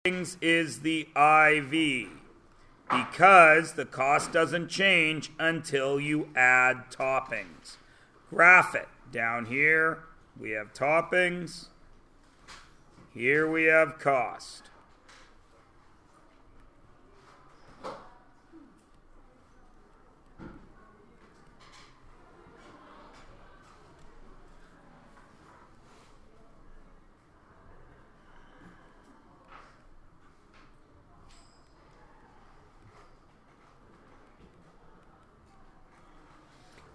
toppings is the IV because the cost doesn't change until you add toppings. Graph it. Down here we have toppings. Here we have cost.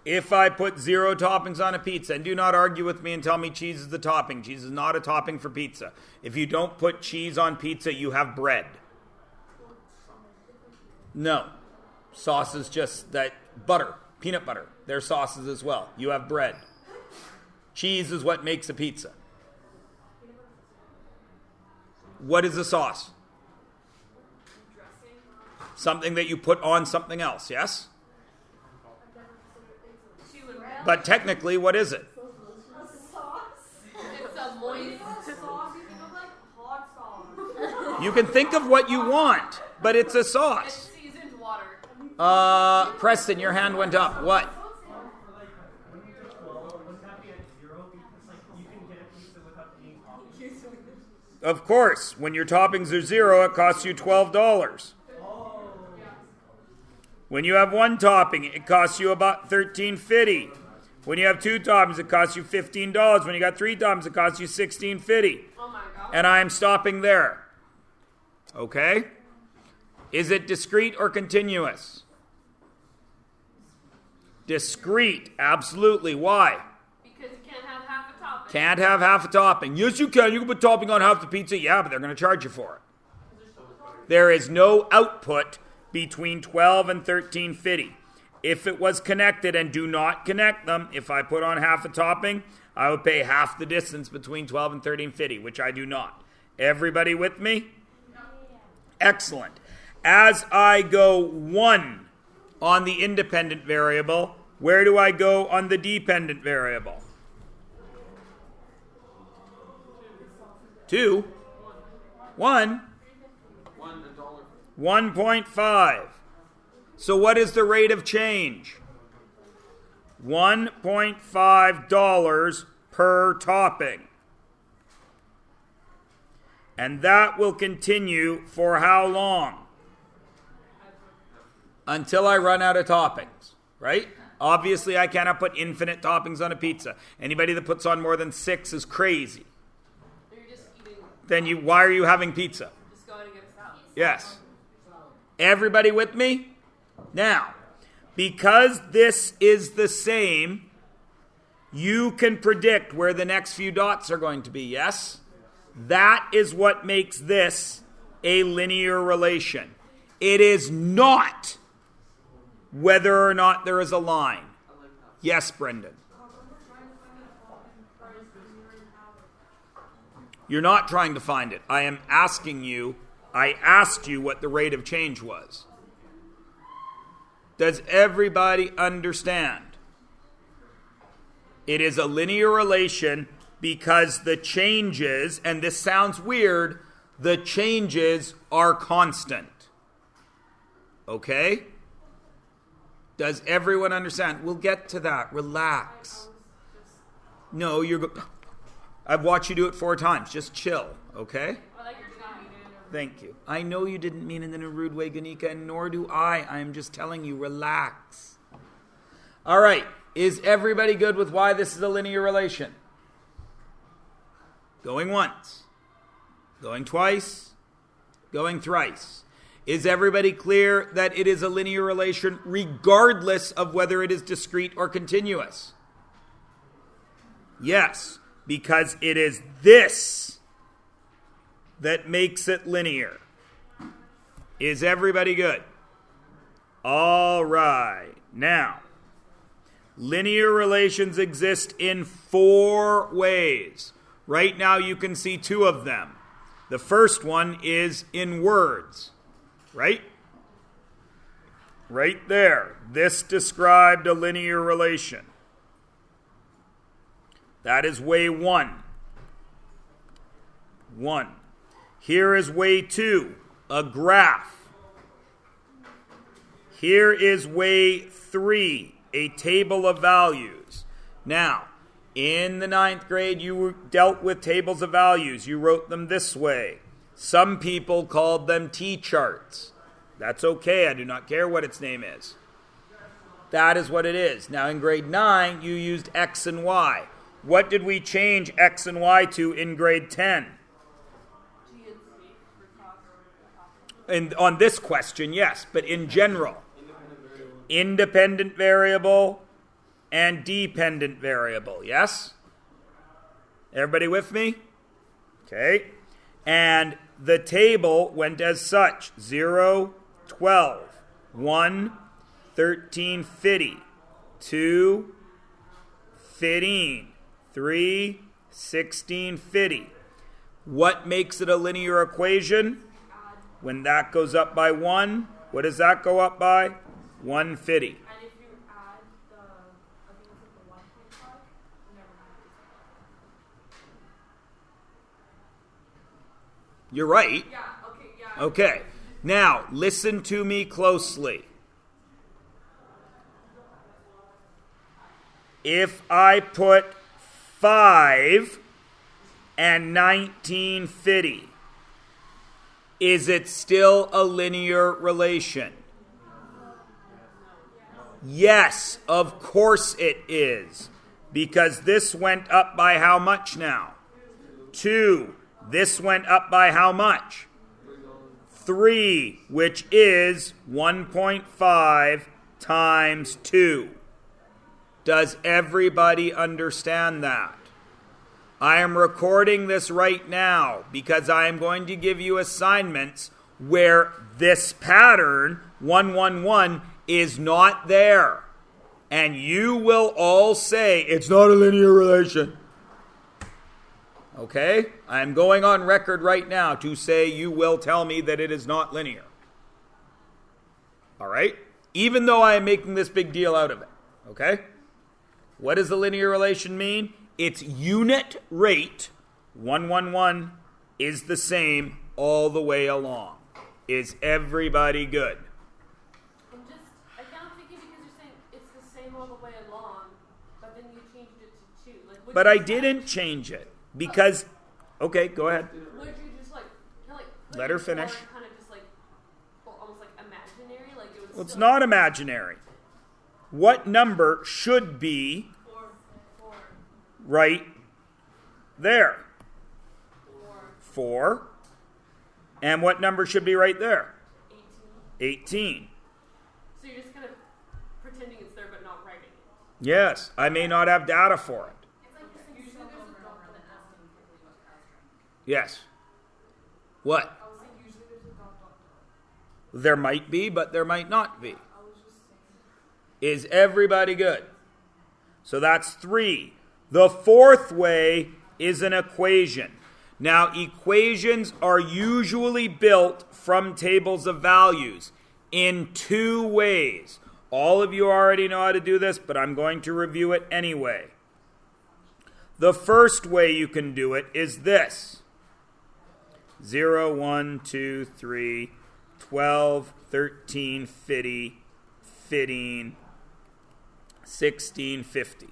If I put 0 toppings on a pizza, and do not argue with me and tell me cheese is the topping. Cheese is not a topping for pizza. If you don't put cheese on pizza, you have bread. No. Sauce is just that butter, peanut butter. They're sauces as well. You have bread. Cheese is what makes a pizza. What is a sauce? Something that you put on something else, yes? But technically, what is it? A sauce. It's a moist sauce. You think of like hot sauce. You can think of what you want, but it's a sauce. It's seasoned water. Preston, your hand went up. What? Of course, when your toppings are 0, it costs you $12. When you have 1 topping, it costs you about $13.50. When you have 2 toppings, it costs you $15. When you got 3 toppings, it costs you $16.50. Oh my God. And I am stopping there. Okay? Is it discrete or continuous? Discrete, absolutely. Why? Because you can't have half a topping. Can't have half a topping. Yes, you can. You can put topping on half the pizza. Yeah, but they're going to charge you for it. There is no output between 12 and 13.50. If it was connected, and do not connect them, if I put on half a topping, I would pay half the distance between 12 and 13.50, which I do not. Everybody with me? Excellent. As I go 1 on the independent variable, where do I go on the dependent variable? 2. 1. 1.5. So what is the rate of change? $1.5 per topping. And that will continue for how long? Until I run out of toppings, right? Obviously, I cannot put infinite toppings on a pizza. Anybody that puts on more than 6 is crazy. You're just eating. Then why are you having pizza? Just going to get a salad. Yes. Everybody with me? Now, because this is the same, you can predict where the next few dots are going to be, yes? That is what makes this a linear relation. It is not whether or not there is a line. Yes, Brendan? You're not trying to find it. I am asking you. I asked you what the rate of change was. Does everybody understand? It is a linear relation because the changes, and this sounds weird, the changes are constant. Okay? Does everyone understand? We'll get to that. Relax. No, I've watched you do it 4 times. Just chill, okay? Thank you. I know you didn't mean it in a rude way, Ganika, and nor do I. I am just telling you, relax. All right. Is everybody good with why this is a linear relation? Going once. Going twice. Going thrice. Is everybody clear that it is a linear relation regardless of whether it is discrete or continuous? Yes, because it is this that makes it linear. Is everybody good? All right. Now, linear relations exist in 4 ways. Right now you can see 2 of them. The first one is in words, right? Right there. This described a linear relation. That is way 1. 1. Here is way 2, a graph. Here is way 3, a table of values. Now, in the 9th grade, you dealt with tables of values. You wrote them this way. Some people called them T-charts. That's okay. I do not care what its name is. That is what it is. Now, in grade 9, you used X and Y. What did we change X and Y to in grade 10? And on this question, yes, but in general, independent variable and dependent variable, yes? Everybody with me? Okay. And the table went as such: 0, 12, 1, 13, 50, 2, 15, 3, 16, 50. What makes it a linear equation? When that goes up by 1, what does that go up by? 150. And if you add the, I think it's like the 1.5, never mind. You're right. Yeah, okay, yeah. Okay. Now, listen to me closely. If I put 5 and 1950, is it still a linear relation? Yes, of course it is. Because this went up by how much now? 2. This went up by how much? 3, which is 1.5 times 2. Does everybody understand that? I am recording this right now because I am going to give you assignments where this pattern, 111, is not there. And you will all say, it's not a linear relation. Okay? I am going on record right now to say you will tell me that it is not linear. All right? Even though I am making this big deal out of it. Okay? What does the linear relation mean? Its unit rate, 111, is the same all the way along. Is everybody good? I can't think because you're saying it's the same all the way along, but then you changed it to 2. Like, But I didn't change it because, okay, go ahead. Would you just like, kind of like Let her finish. Kind of just like, almost like imaginary, like it was. Well, it's not imaginary. What number should be 4. right there? 4. 4. And what number should be right there? 18. 18. So you're just kind of pretending it's there but not writing it. Yes, I may not have data for it. It's like usually there's a drop down asking quickly what classroom. Yes. What? I was saying usually there's a drop down. There might be, but there might not be. I was just saying. Is everybody good? So that's 3. The 4th way is an equation. Now, equations are usually built from tables of values in 2 ways. All of you already know how to do this, but I'm going to review it anyway. The first way you can do it is this. 0, 1, 2, 3, 12, 13, 50, 15, 16, 50.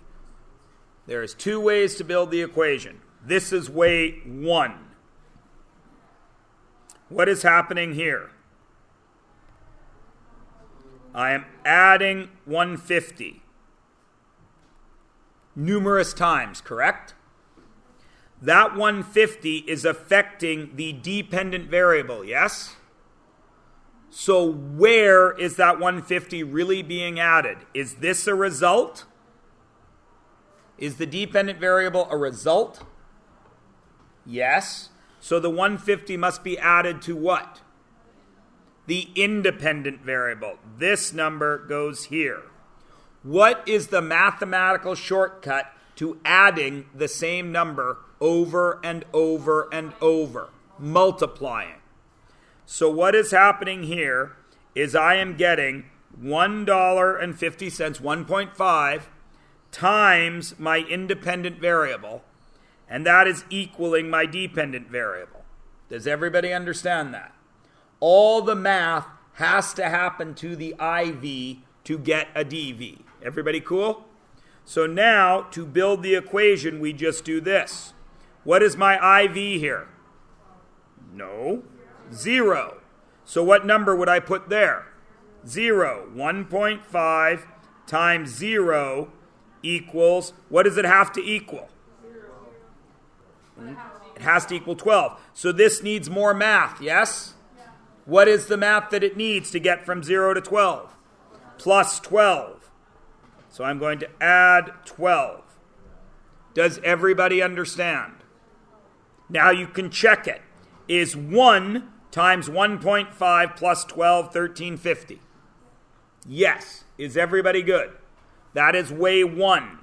There's 2 ways to build the equation. This is way 1. What is happening here? I am adding 150. Numerous times, correct? That 150 is affecting the dependent variable, yes? So where is that 150 really being added? Is this a result? Is the dependent variable a result? Yes. So the 150 must be added to what? The independent variable. This number goes here. What is the mathematical shortcut to adding the same number over and over and over? Multiplying. So what is happening here is I am getting $1.50, 1.5, times my independent variable, and that is equaling my dependent variable. Does everybody understand that? All the math has to happen to the IV to get a dV. Everybody cool? So now, to build the equation, we just do this. What is my IV here? No. 0. So what number would I put there? 0. 1.5 times 0 equals, what does it have to equal? It has to equal 12. So this needs more math, yes? What is the math that it needs to get from 0 to 12? Plus 12. So I'm going to add 12. Does everybody understand? Now you can check it. Is 1 times 1.5 plus 12, 1350? Yes. Is everybody good? That is way 1.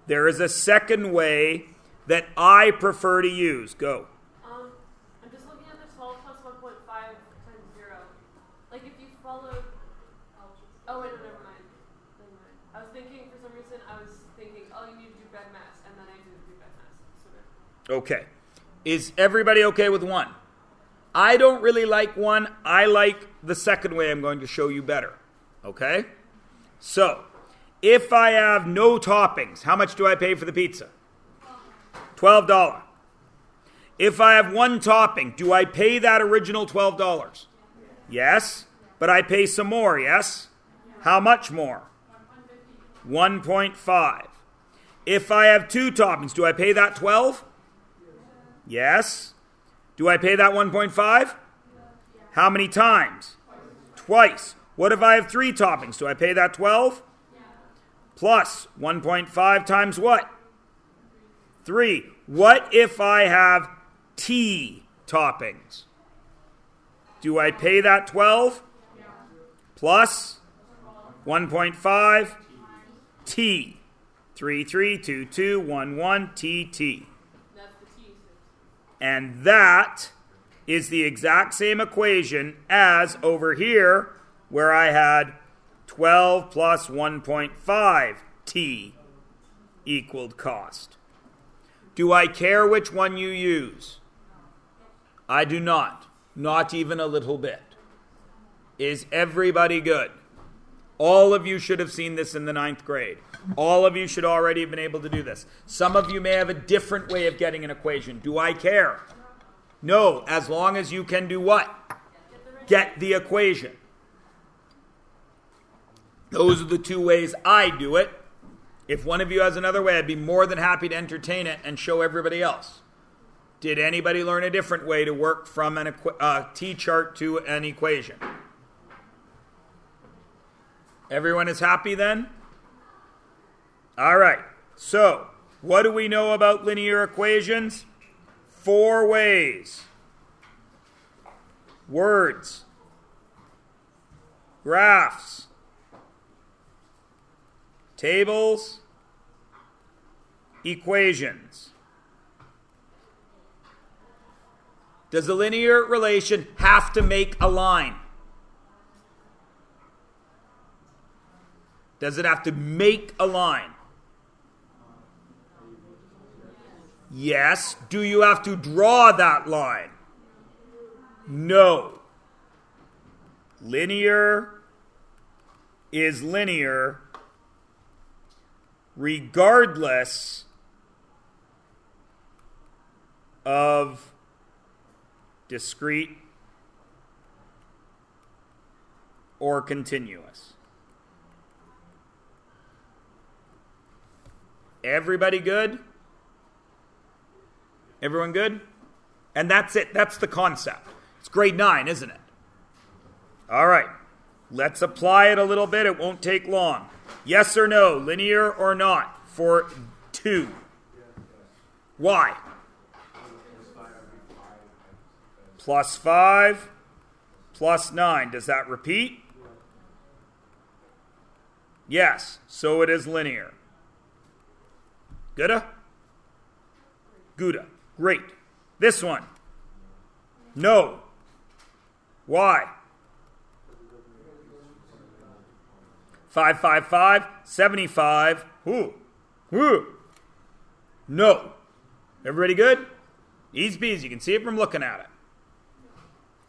There is a second way that I prefer to use. Go. I'm just looking at the 12 plus 1.5 times 0. Like if you followed... Oh, wait, no, never mind. I was thinking, for some reason, oh, you need to do bed mass, and then I didn't do bed mass. Okay. Is everybody okay with 1? I don't really like 1. I like the second way I'm going to show you better. Okay? So, if I have no toppings, how much do I pay for the pizza? $12. If I have one topping, do I pay that original $12? Yes, but I pay some more, yes? How much more? 1.5. If I have 2 toppings, do I pay that 12? Yes. Do I pay that 1.5? How many times? Twice. What if I have 3 toppings? Do I pay that 12? Plus 1.5 times what? 3. What if I have T toppings? Do I pay that 12? Plus 1.5 T. 3, 3, 2, 2, 1, 1, T, T. And that is the exact same equation as over here where I had 12 plus 1.5 T equaled cost. Do I care which one you use? I do not. Not even a little bit. Is everybody good? All of you should have seen this in the 9th grade. All of you should already have been able to do this. Some of you may have a different way of getting an equation. Do I care? No, as long as you can do what? Get the equation. Those are the 2 ways I do it. If one of you has another way, I'd be more than happy to entertain it and show everybody else. Did anybody learn a different way to work from a T-chart to an equation? Everyone is happy then? All right. So, what do we know about linear equations? 4 ways. Words. Graphs. Tables. Equations. Does a linear relation have to make a line? Does it have to make a line? Yes. Do you have to draw that line? No. Linear is linear regardless of discrete or continuous. Everybody good? Everyone good? And that's it. That's the concept. It's grade 9, isn't it? All right. Let's apply it a little bit. It won't take long. Yes or no, linear or not for 2? Why? Plus 5, plus 9. Does that repeat? Yes. So it is linear. Gooda? Gooda. Great. This one. No. Why? 5, 5, 5, 75. Who? No. Everybody good? Easy peasy. You can see it from looking at it.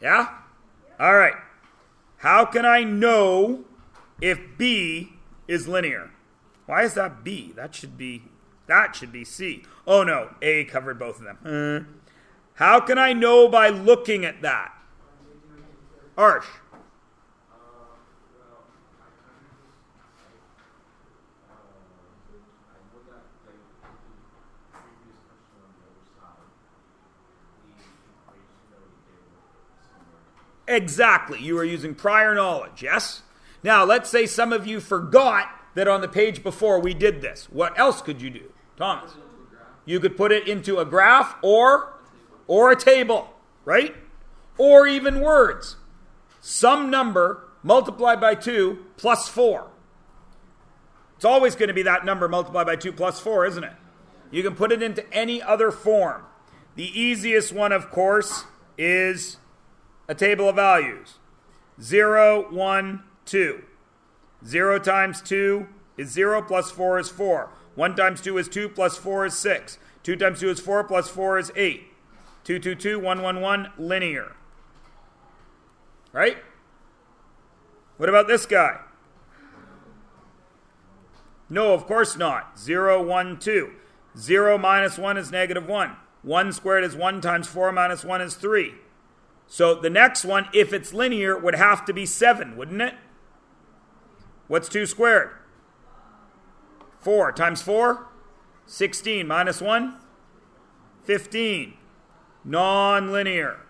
Yeah? All right. How can I know if B is linear? Why is that B? That should be C. Oh no, A covered both of them. How can I know by looking at that? Arsh. Exactly. You are using prior knowledge, yes? Now, let's say some of you forgot that on the page before we did this. What else could you do? Thomas? You could put it into a graph or a table, right? Or even words. Some number multiplied by 2 plus 4. It's always going to be that number multiplied by 2 plus 4, isn't it? You can put it into any other form. The easiest one, of course, is a table of values. 0, 1, 2. 0 times 2 is 0 plus 4 is 4. 1 times 2 is 2 plus 4 is 6. 2 times 2 is 4 plus 4 is 8. 2, 2, 2, 1, 1, 1, linear. Right? What about this guy? No, of course not. 0, 1, 2. 0 minus 1 is negative 1. 1 squared is 1 times 4 minus 1 is 3. So the next one, if it's linear, would have to be 7, wouldn't it? What's 2 squared? 4 times 4? 16 minus 1? 15. Non-linear.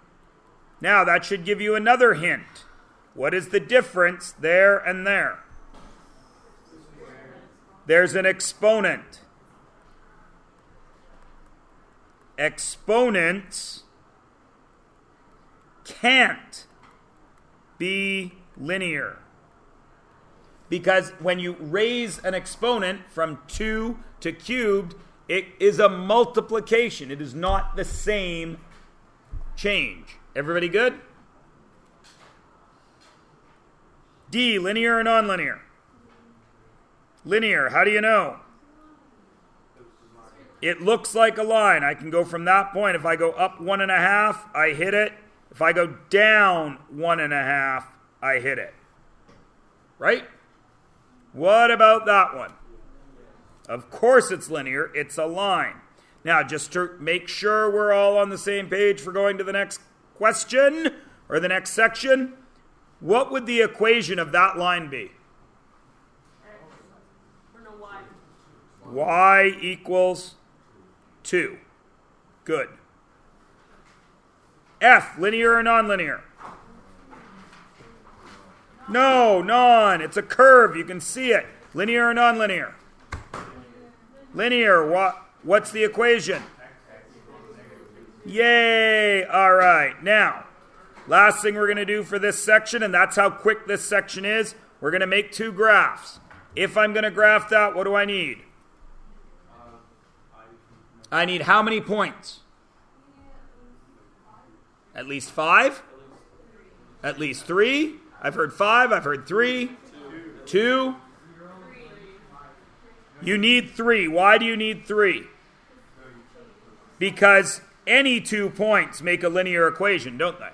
Now that should give you another hint. What is the difference there and there? There's an exponent. Exponents can't be linear. Because when you raise an exponent from 2 to cubed, it is a multiplication. It is not the same change. Everybody good? D, linear or nonlinear? Linear, how do you know? It looks like a line. I can go from that point. If I go up 1.5, I hit it. If I go down 1.5, I hit it. Right? What about that one? Of course it's linear. It's a line. Now, just to make sure we're all on the same page for going to the next question or the next section, what would the equation of that line be? Y equals 2. Good. F, linear or nonlinear? No, non. It's a curve. You can see it. Linear or nonlinear? Linear. What's the equation? Yay. All right. Now, last thing we're going to do for this section, and that's how quick this section is, we're going to make 2 graphs. If I'm going to graph that, what do I need? I need how many points? At least 5? At least 3? I've heard 5. I've heard 3. 2? You need 3. Why do you need 3? Because any 2 points make a linear equation, don't they?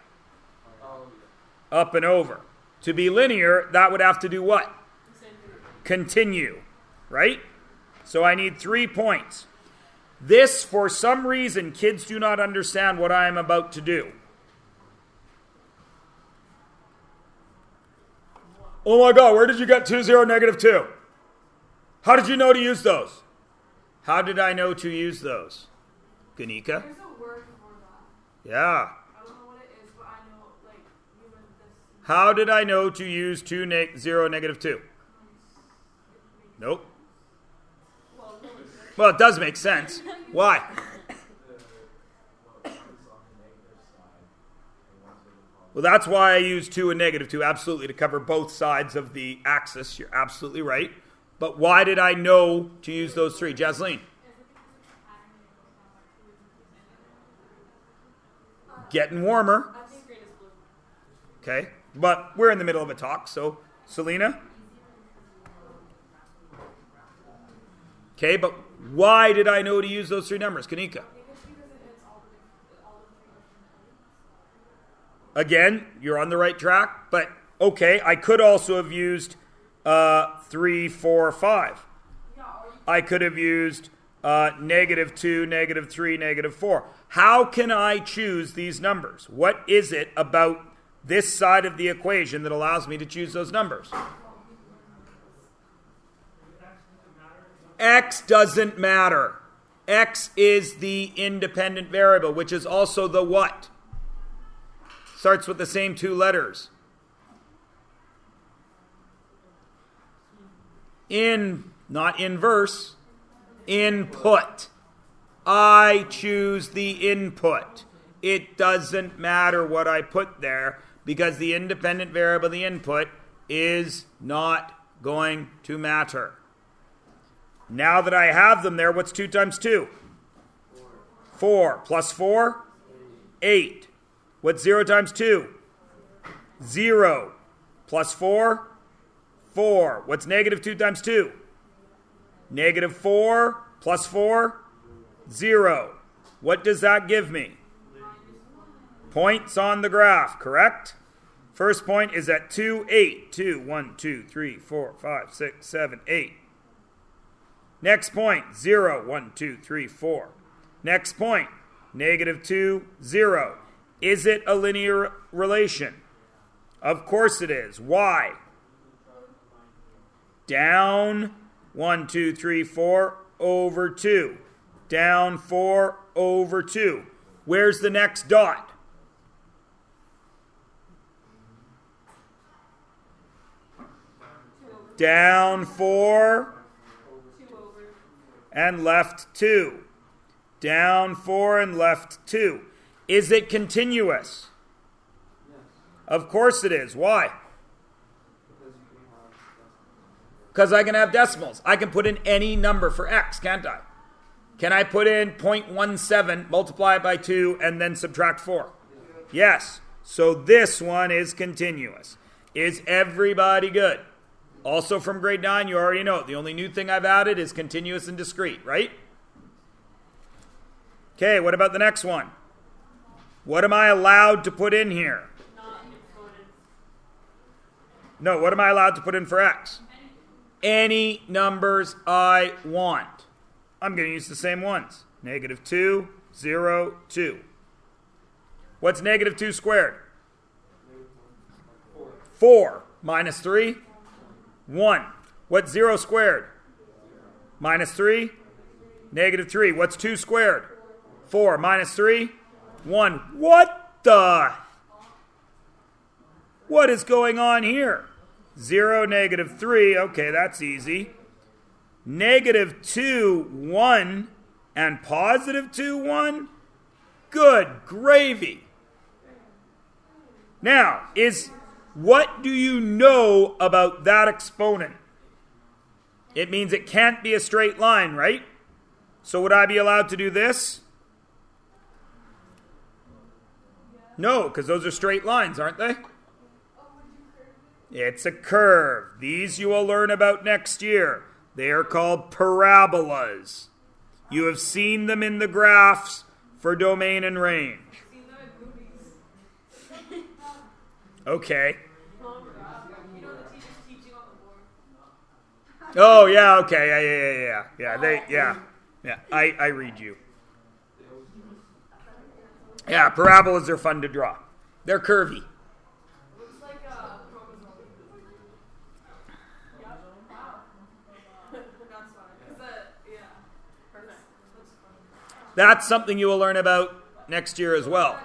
Up and over. To be linear, that would have to do what? Continue. Right? So I need 3 points. This, for some reason, kids do not understand what I am about to do. Oh my God, where did you get 2, 0, negative 2? How did you know to use those? How did I know to use those? Ganika? There's a word for that. Yeah. I don't know what it is, but I know, like, you meant this. How did I know to use 2, 0, negative 2? Nope. Well, it does make sense. Why? Well, that's why I use 2 and negative 2, absolutely, to cover both sides of the axis. You're absolutely right. But why did I know to use those 3? Jasleen? Getting warmer. Okay. But we're in the middle of a talk, so Selena? Okay, but why did I know to use those 3 numbers? Kanika? Again, you're on the right track, but okay, I could also have used 3, 4, 5. I could have used -2, -3, -4. How can I choose these numbers? What is it about this side of the equation that allows me to choose those numbers? X doesn't matter. X is the independent variable, which is also the what? Starts with the same two letters. Not inverse, input. I choose the input. It doesn't matter what I put there because the independent variable, the input, is not going to matter. Now that I have them there, what's 2 times 2? 4. Plus 4? 8. What's 0 times 2? 0. Plus 4? 4. What's -2 times 2? -4 plus 4? 0. What does that give me? Points on the graph, correct? First point is at 2, 8. 2, 1, 2, 3, 4, 5, 6, 7, 8. Next point, 0, 1, 2, 3, 4. Next point, -2, 0. Is it a linear relation? Of course it is. Why? Down 1, 2, 3, 4 over 2. Down 4 over 2. Where's the next dot? Down 4 and left 2. Down 4 and left 2. Is it continuous? Yes. Of course it is. Why? Because I can have decimals. I can put in any number for x, can't I? Can I put in 0.17, multiply it by 2, and then subtract 4? Yes. So this one is continuous. Is everybody good? Also from grade 9, you already know it. The only new thing I've added is continuous and discrete, right? Okay, what about the next one? What am I allowed to put in here? No, what am I allowed to put in for x? Any numbers I want. I'm going to use the same ones. -2, 0, 2. What's -2 squared? 4 minus 3, 1. What's 0 squared? -3, -3. What's 2 squared? 4 minus 3, 1. What is going on here? 0, -3. Okay, that's easy. -2, 1, and +2, 1. Good gravy. Now, what do you know about that exponent? It means it can't be a straight line, right? So would I be allowed to do this? No, because those are straight lines, aren't they? It's a curve. These you will learn about next year. They are called parabolas. You have seen them in the graphs for domain and range. Okay. Oh, yeah, okay. Yeah. I read you. Yeah, parabolas are fun to draw. They're curvy. Looks like a chromosome. Yep. Wow. That's fun. Yeah. Perfect. Looks fun. That's something you will learn about next year as well.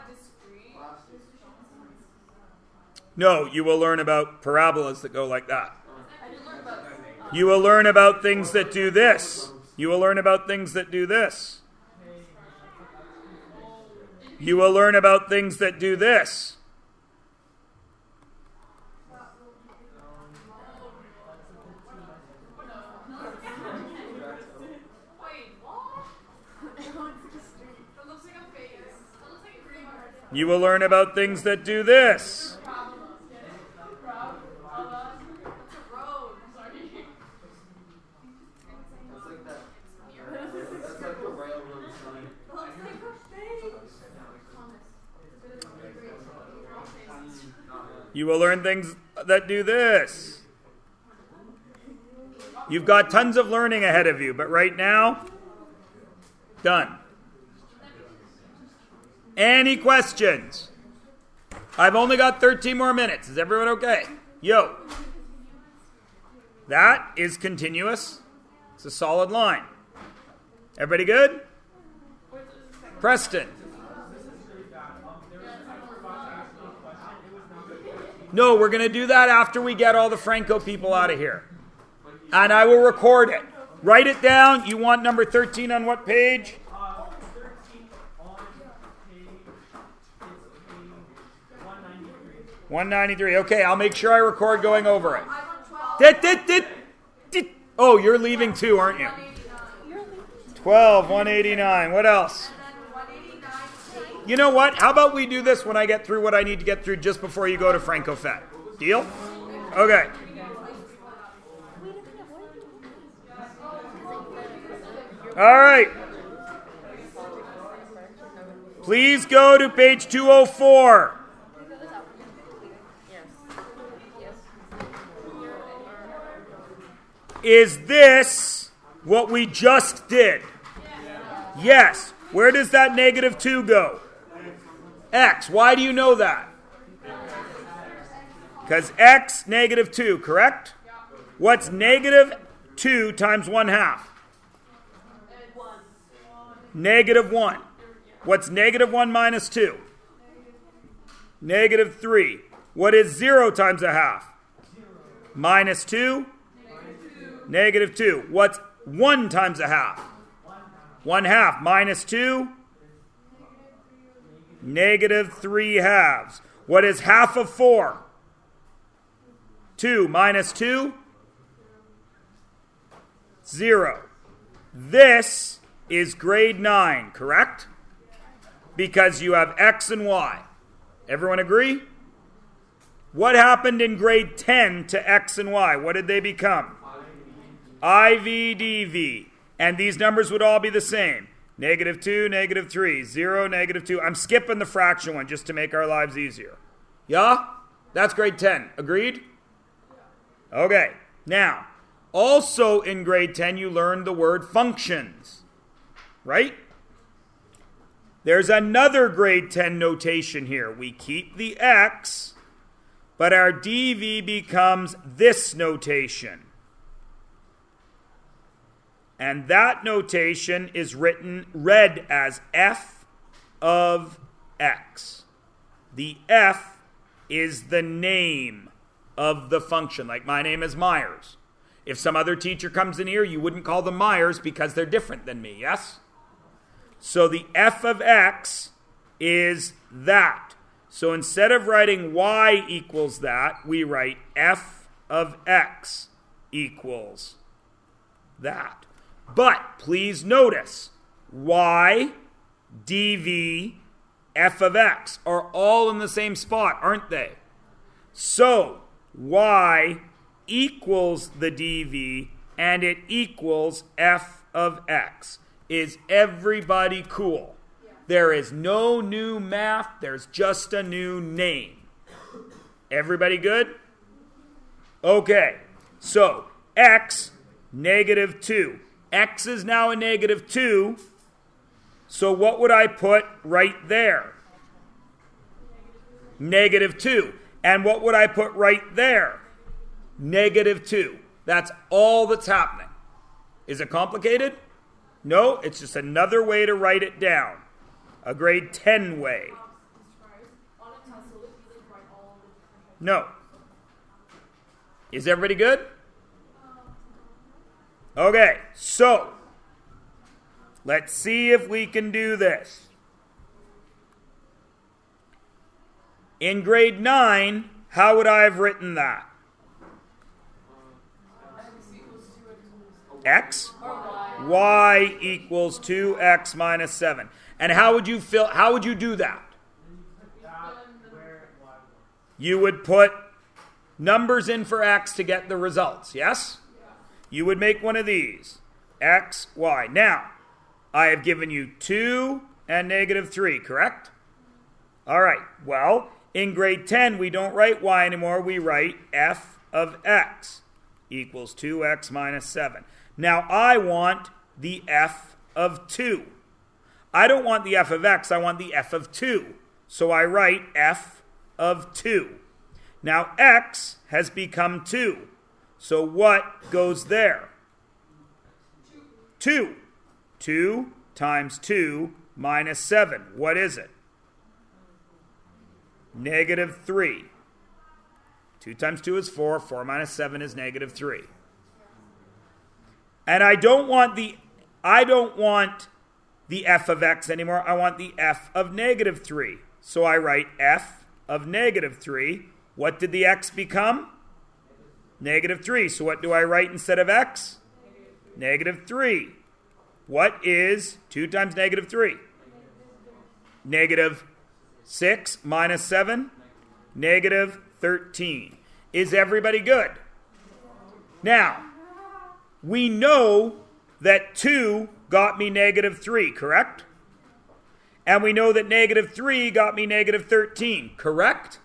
No, you will learn about parabolas that go like that. I didn't learn about You will learn about things that do this. You will learn about things that do this. You will learn about things that do this. You will learn about things that do this. That's like the railroad sign. You will learn things that do this. You've got tons of learning ahead of you, but right now, done. Any questions? I've only got 13 more minutes. Is everyone okay? Yo. That is continuous. It's a solid line. Everybody good? Preston. No, we're going to do that after we get all the Franco people out of here. And I will record it. Write it down. You want number 13 on what page? 13 on page, it's 193. 193. Okay, I'll make sure I record going over it. Oh, you're leaving too, aren't you? 12, 189. What else? You know what? How about we do this when I get through what I need to get through just before you go to Franco Fed? Deal? Okay. All right. Please go to page 204. Is this what we just did? Yes. Where does that negative 2 go? X. Why do you know that? Because x, negative 2, correct? What's negative 2 times 1/2? Negative 1. What's negative 1 minus 2? Negative 3. What is 0 times 1/2? Minus 2? Negative 2. What's 1 times 1/2? 1/2 minus 2? Negative 3/2. What is half of 4? 2 minus 2? 0. This is grade 9, correct? Because you have x and y. Everyone agree? What happened in grade 10 to x and y? What did they become? IV, dv. And these numbers would all be the same. Negative 2, negative 3, 0, negative 2. I'm skipping the fraction one just to make our lives easier. Yeah? That's grade 10. Agreed? Okay. Now, also in grade 10, you learned the word functions. Right? There's another grade 10 notation here. We keep the x, but our dv becomes this notation. And that notation is read as f of x. The f is the name of the function. Like my name is Myers. If some other teacher comes in here, you wouldn't call them Myers because they're different than me, yes? So the f of x is that. So instead of writing y equals that, we write f of x equals that. But please notice, y, dv, f of x are all in the same spot, aren't they? So y equals the dv, and it equals f of x. Is everybody cool? Yeah. There is no new math, there's just a new name. Everybody good? Okay, so x, negative 2. X is now a negative 2, so what would I put right there? Negative 2. And what would I put right there? Negative 2. That's all that's happening. Is it complicated? No, it's just another way to write it down. A grade 10 way. No. Is everybody good? Okay, so let's see if we can do this. In grade 9, how would I have written that? X? Y equals 2x minus 7. And how would you do that? You would put numbers in for x to get the results, yes? You would make one of these. X, y. Now, I have given you 2 and negative 3, correct? All right. Well, In grade 10, we don't write y anymore. We write f of x equals 2x minus 7. Now, I want the f of 2. I don't want the f of x. I want the f of 2. So I write f of 2. Now, x has become 2. So what goes there? 2. 2 times 2 minus 7. What is it? Negative 3. 2 times 2 is 4. 4 minus 7 is negative 3. And I don't want the f of x anymore. I want the f of negative 3. So I write f of negative 3. What did the x become? Negative 3. So what do I write instead of x? Negative 3. What is 2 times negative 3? Negative 6 minus 7? Negative 13. Is everybody good? Now, we know that 2 got me negative 3, correct? And we know that negative 3 got me negative 13, correct?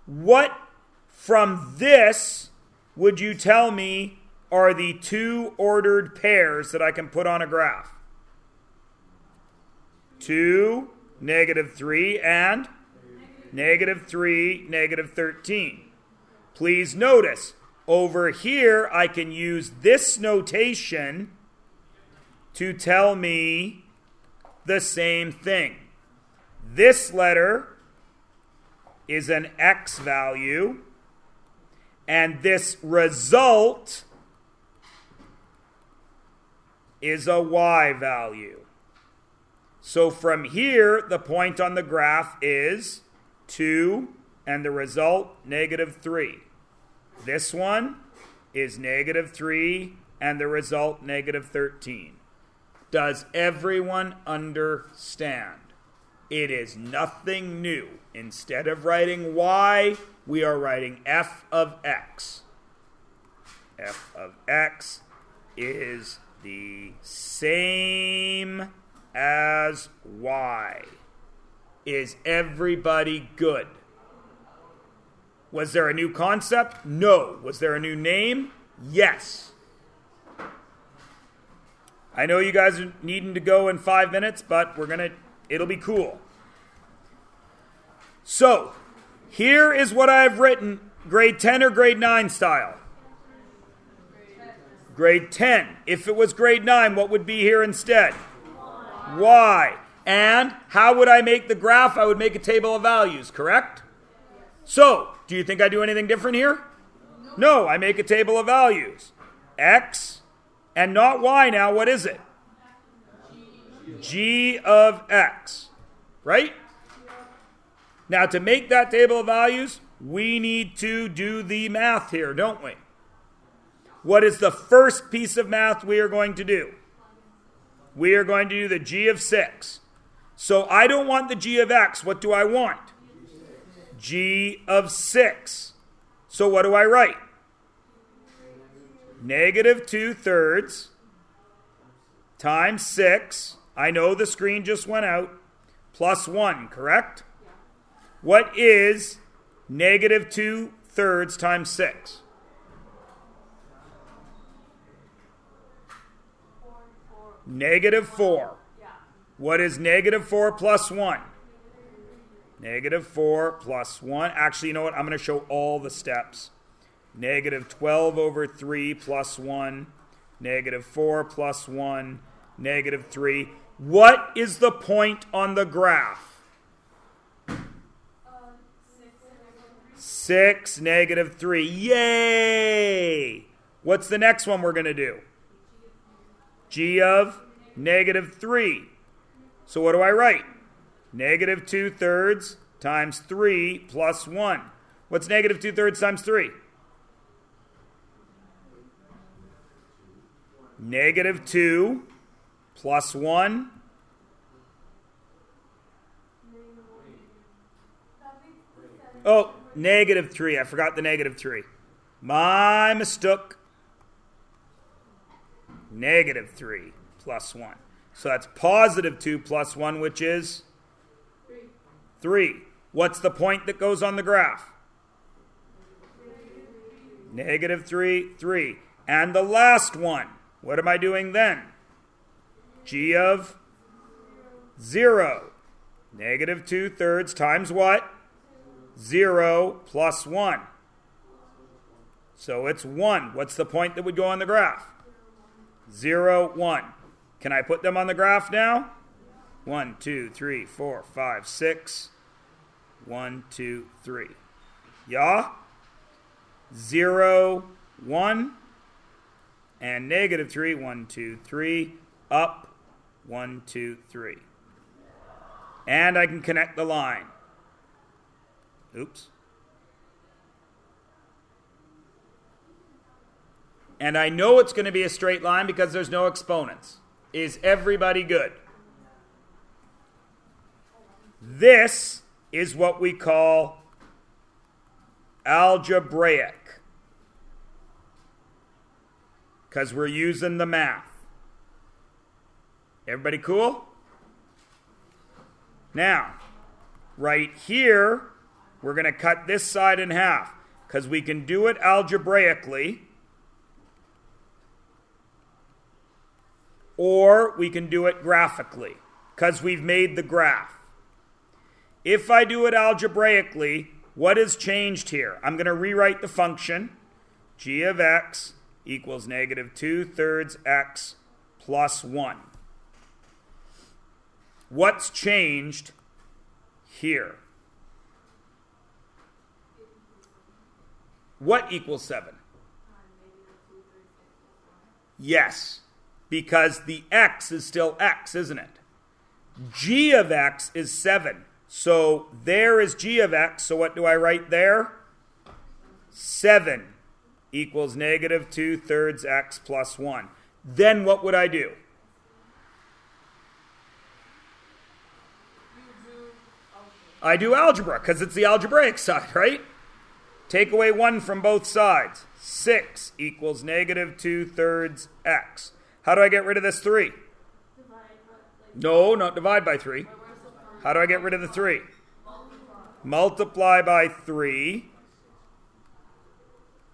What from this would you tell me are the two ordered pairs that I can put on a graph? 2, negative 3, and negative 3, negative 13. Please notice, over here I can use this notation to tell me the same thing. This letter is an x value, and this result is a y value. So from here, the point on the graph is 2, and the result, negative 3. This one is negative 3, and the result, negative 13. Does everyone understand? It is nothing new. Instead of writing y, we are writing f of x. F of x is the same as y. Is everybody good? Was there a new concept? No. Was there a new name? Yes. I know you guys are needing to go in 5 minutes, but it'll be cool. So, here is what I've written, grade 10 or grade 9 style. Grade 10. If it was grade 9, what would be here instead? Y. And how would I make the graph? I would make a table of values, correct? So, do you think I do anything different here? No, I make a table of values. X, and not y now, what is it? G of x, right? Now, to make that table of values, we need to do the math here, don't we? What is the first piece of math we are going to do? We are going to do the g of 6. So I don't want the g of x. What do I want? G of 6. So what do I write? Negative 2/3 times 6. I know the screen just went out. Plus 1, correct? What is negative 2/3 times 6? Negative 4. What is negative 4 plus 1? Negative 4 plus 1. Actually, you know what? I'm going to show all the steps. Negative 12 over 3 plus 1. Negative 4 plus 1. Negative 3. What is the point on the graph? 6, negative 3. Yay! What's the next one we're going to do? G of negative 3. So what do I write? Negative 2/3 times 3 plus 1. What's negative 2/3 times 3? Negative 2 plus 1. Oh, negative 3. I forgot the negative 3. My mistook. Negative 3 plus 1. So that's positive 2 plus 1, which is 3. What's the point that goes on the graph? Negative 3, 3. And the last one, what am I doing then? G of 0. Negative 2/3 times what? 0 plus 1. So it's 1. What's the point that would go on the graph? 0, 1. Can I put them on the graph now? 1, 2, 3, 4, 5, 6. 1, 2, 3. Yeah? 0, 1. And negative 3, 1, 2, 3. Up, 1, 2, 3. And I can connect the line. Oops. And I know it's going to be a straight line because there's no exponents. Is everybody good? This is what we call algebraic, because we're using the math. Everybody cool? Now, right here, we're going to cut this side in half, because we can do it algebraically, or we can do it graphically, because we've made the graph. If I do it algebraically, what has changed here? I'm going to rewrite the function. G of x equals negative 2/3 x plus 1. What's changed here? What equals 7? Yes, because the x is still x, isn't it? G of x is 7. So there is g of x. So what do I write there? 7 equals negative 2/3 x plus 1. Then what would I do? I do algebra, because it's the algebraic side, right? Take away 1 from both sides. 6 equals negative 2/3 x. How do I get rid of this 3? No, not divide by 3. How do I get rid of the 3? Multiply by 3.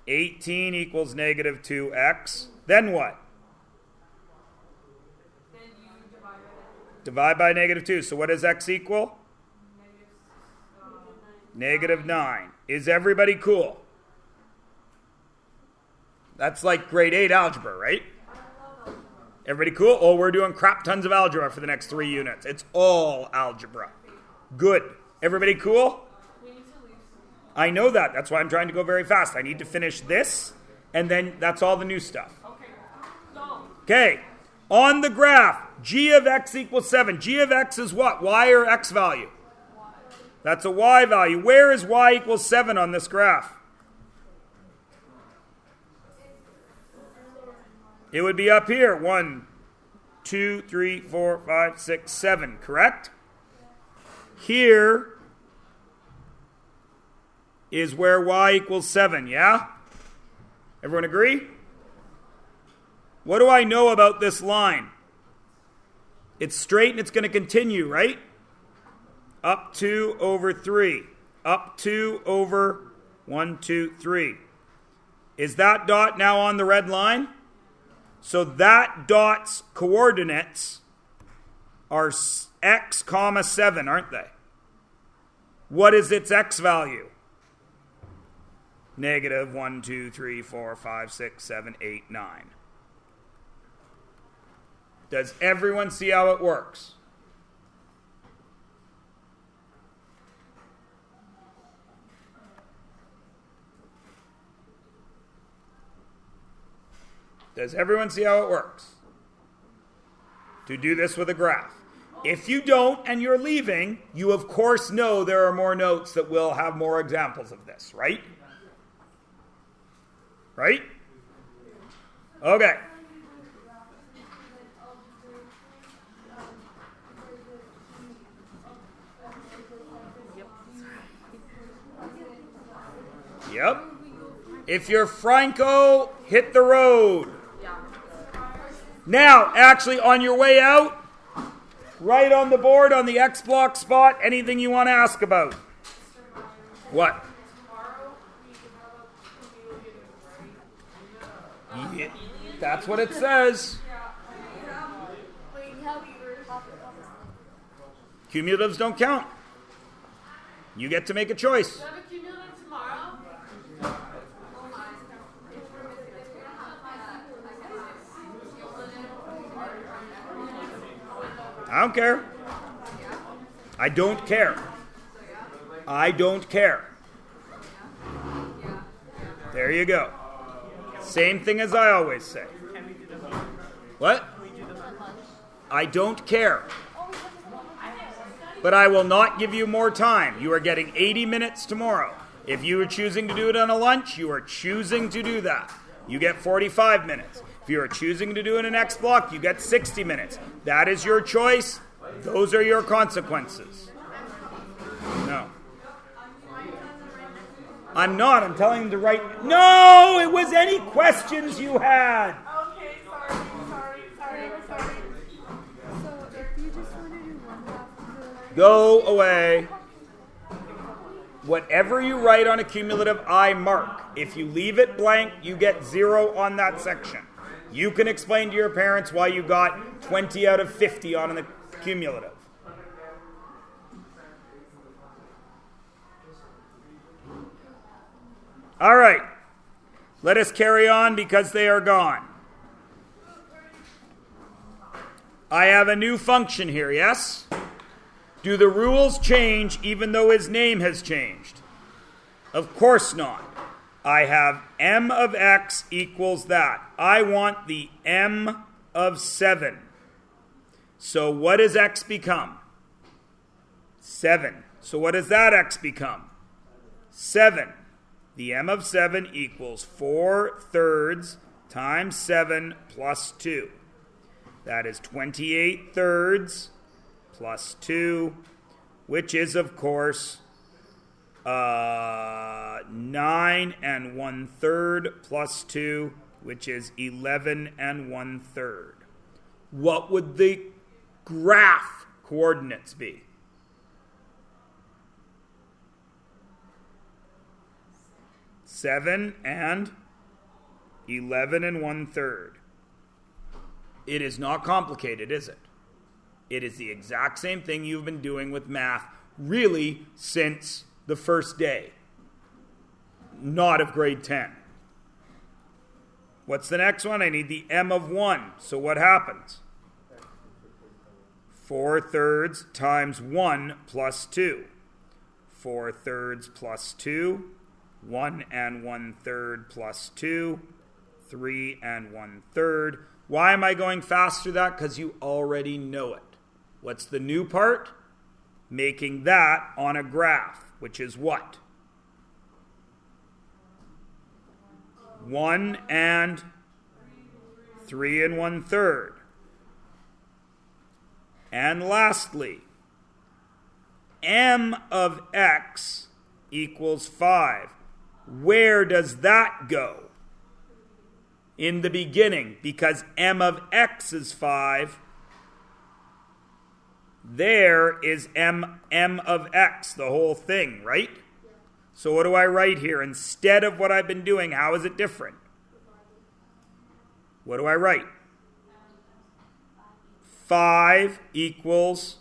18 equals negative 2x. Then what? Divide by negative 2. So what does x equal? Negative 9. Is everybody cool? That's like grade 8 algebra, right? Everybody cool? Oh, we're doing crap tons of algebra for the next 3 units. It's all algebra. Good. Everybody cool? I know that. That's why I'm trying to go very fast. I need to finish this, and then that's all the new stuff. Okay. On the graph, g of x equals 7. G of x is what? Y or x value? That's a y value. Where is y equals 7 on this graph? It would be up here. 1, 2, 3, 4, 5, 6, 7. Correct? Here is where y equals 7. Yeah? Everyone agree? What do I know about this line? It's straight and it's going to continue, right? Up 2 over 3. Up 2 over 1, 2, 3. Is that dot now on the red line? So that dot's coordinates are x comma 7, aren't they? What is its x value? Negative 1, 2, 3, 4, 5, 6, 7, 8, 9. Does everyone see how it works? Does everyone see how it works? To do this with a graph. If you don't and you're leaving, you of course know there are more notes that will have more examples of this, right? Right? Okay. Yep. If you're Franco, hit the road. Now, actually, on your way out, Right on the board on the X block spot. Anything you want to ask about? What? Yeah, that's what it says. Cumulatives don't count. You get to make a choice. Do you have a cumulative tomorrow? I don't care. I don't care. I don't care. There you go. Same thing as I always say. What? I don't care. But I will not give you more time. You are getting 80 minutes tomorrow. If you are choosing to do it on a lunch, you are choosing to do that. You get 45 minutes. If you are choosing to do it in X block, you get 60 minutes. That is your choice. Those are your consequences. No. I'm not. I'm telling them to write. No, it was any questions you had. Okay, sorry. So if you just want to do one half, Go away. Whatever you write on a cumulative, I mark. If you leave it blank, you get 0 on that section. You can explain to your parents why you got 20 out of 50 on the cumulative. All right. Let us carry on because they are gone. I have a new function here, yes? Do the rules change even though his name has changed? Of course not. I have m of x equals that. I want the m of 7. So what does x become? 7. So what does that x become? 7. The m of 7 equals 4/3 times 7 plus 2. That is 28/3 plus 2, which is, of course, 9 1/3 plus 2, which is 11 1/3. What would the graph coordinates be? 7 and 11 1/3. It is not complicated, is it? It is the exact same thing you've been doing with math, really, since the first day. Not of grade 10. What's the next one? I need the m of 1. So what happens? 4/3 times 1 plus 2. 4/3 plus 2. 1 1/3 plus 2. 3 1/3. Why am I going fast through that? Because you already know it. What's the new part? Making that on a graph, which is what? 1 and 3 1/3. And lastly, m of x equals 5. Where does that go? In the beginning, because m of x is 5, there is m of x, the whole thing, right? So what do I write here? Instead of what I've been doing, how is it different? What do I write? 5 equals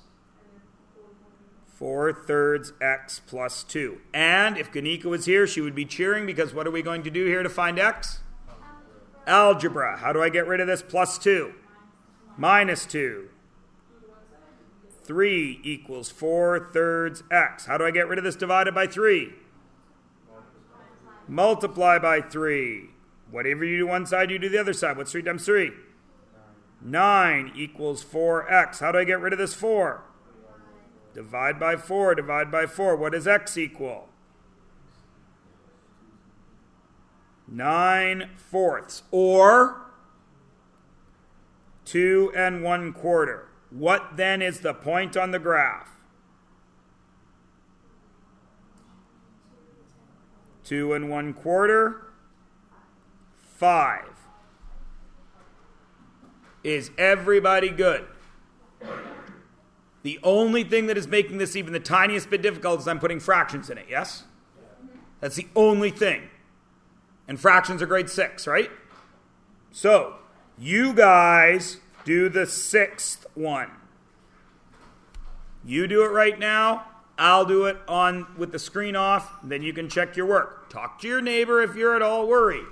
4/3 x plus 2. And if Ganika was here, she would be cheering because what are we going to do here to find x? Algebra. How do I get rid of this plus 2? Minus 2. 3 equals 4/3 x. How do I get rid of this divided by 3? Multiply by 3. Whatever you do one side, you do the other side. What's 3 times 3? 9 equals 4x. How do I get rid of this 4? Divide by 4, divide by 4. What does x equal? 9/4, or 2 1/4. What then is the point on the graph? 2 1/4, 5. Is everybody good? The only thing that is making this even the tiniest bit difficult is I'm putting fractions in it, yes? That's the only thing. And fractions are grade 6, right? So, you guys do the 6th one. You do it right now. I'll do it on with the screen off. Then you can check your work. Talk to your neighbor if you're at all worried.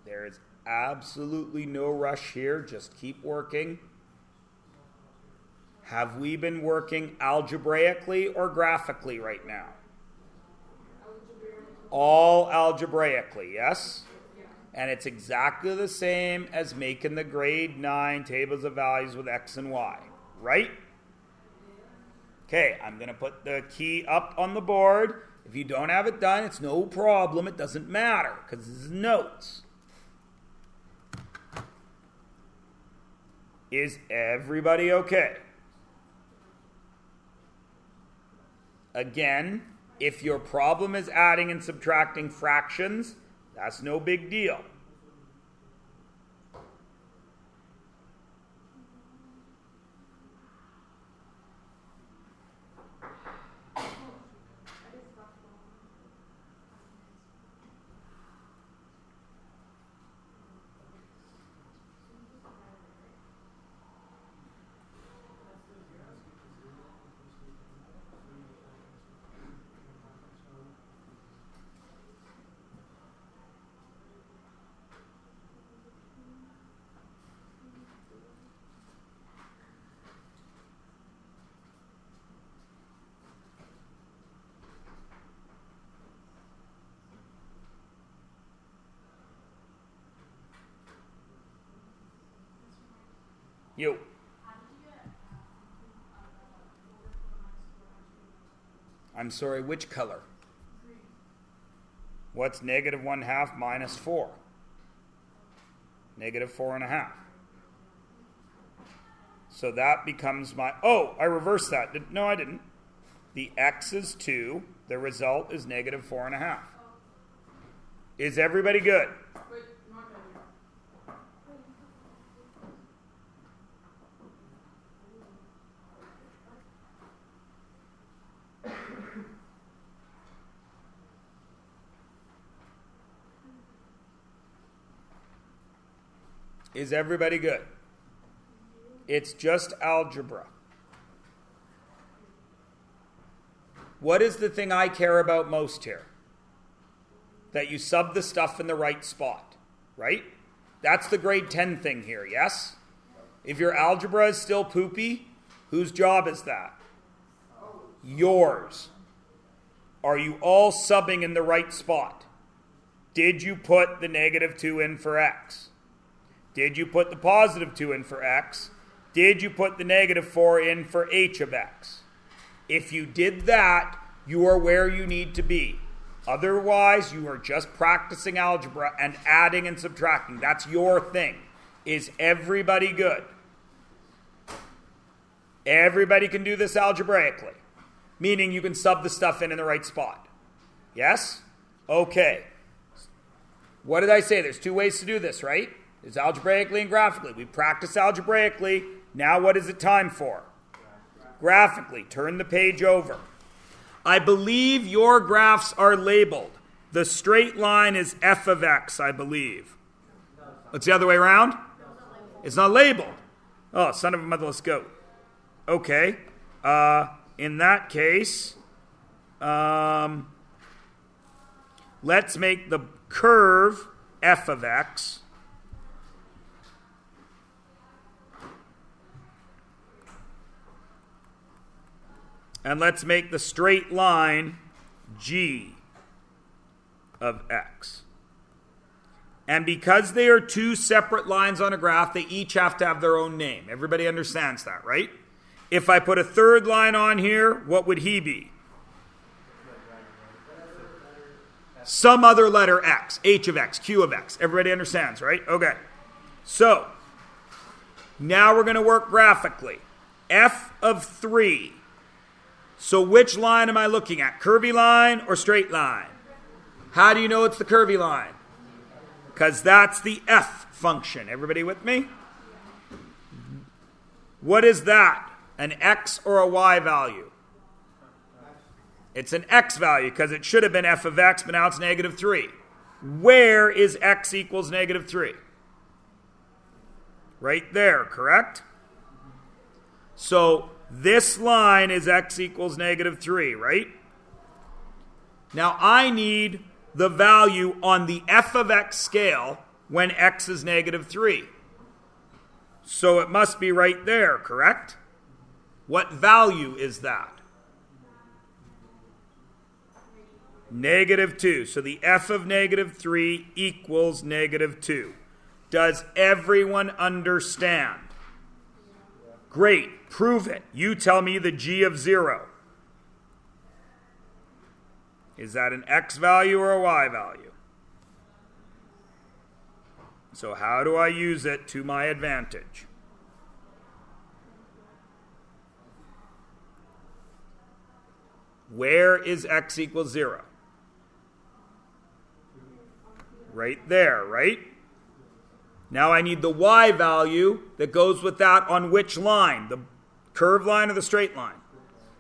There is absolutely no rush here. Just keep working. Have we been working algebraically or graphically right now? All algebraically, yes? And it's exactly the same as making the grade 9 tables of values with X and Y, right? Okay, I'm going to put the key up on the board. If you don't have it done, it's no problem. It doesn't matter because this is notes. Is everybody okay? Again, if your problem is adding and subtracting fractions, that's no big deal. You. I'm sorry, which color? What's negative 1/2 minus 4? Negative 4.5. So that becomes my... Oh, I reversed that. No, I didn't. The x is 2. The result is negative 4.5. Is everybody good? Is everybody good? It's just algebra. What is the thing I care about most here? That you sub the stuff in the right spot, right? That's the grade 10 thing here, yes? If your algebra is still poopy, whose job is that? Yours. Are you all subbing in the right spot? Did you put the negative 2 in for x? Did you put the positive 2 in for x? Did you put the negative 4 in for h of x? If you did that, you are where you need to be. Otherwise, you are just practicing algebra and adding and subtracting. That's your thing. Is everybody good? Everybody can do this algebraically, meaning you can sub the stuff in the right spot. Yes? Okay. What did I say? There's 2 ways to do this, right? There's algebraically and graphically. We practice algebraically. Now what is it time for? Graphically. Turn the page over. I believe your graphs are labeled. The straight line is f of x, I believe. It's the other way around? It's not labeled. Oh, son of a motherless goat. Okay. In that case, let's make the curve f of x. And let's make the straight line g of x. And because they are two separate lines on a graph, they each have to have their own name. Everybody understands that, right? If I put a third line on here, what would he be? Some other letter x, h of x, q of x. Everybody understands, right? Okay. So, now we're going to work graphically. F of 3. So which line am I looking at? Curvy line or straight line? How do you know it's the curvy line? Because that's the f function. Everybody with me? What is that? An x or a y value? It's an x value because it should have been f of x, but now it's negative 3. Where is x equals negative 3? Right there, correct? So this line is x equals negative 3, right? Now I need the value on the f of x scale when x is negative 3. So it must be right there, correct? What value is that? Negative 2. So the f of negative 3 equals negative 2. Does everyone understand? Great. Prove it. You tell me the g of 0. Is that an x value or a y value? So how do I use it to my advantage? Where is x equals 0? Right there, right? Now I need the y value that goes with that on which line? The curved line or the straight line?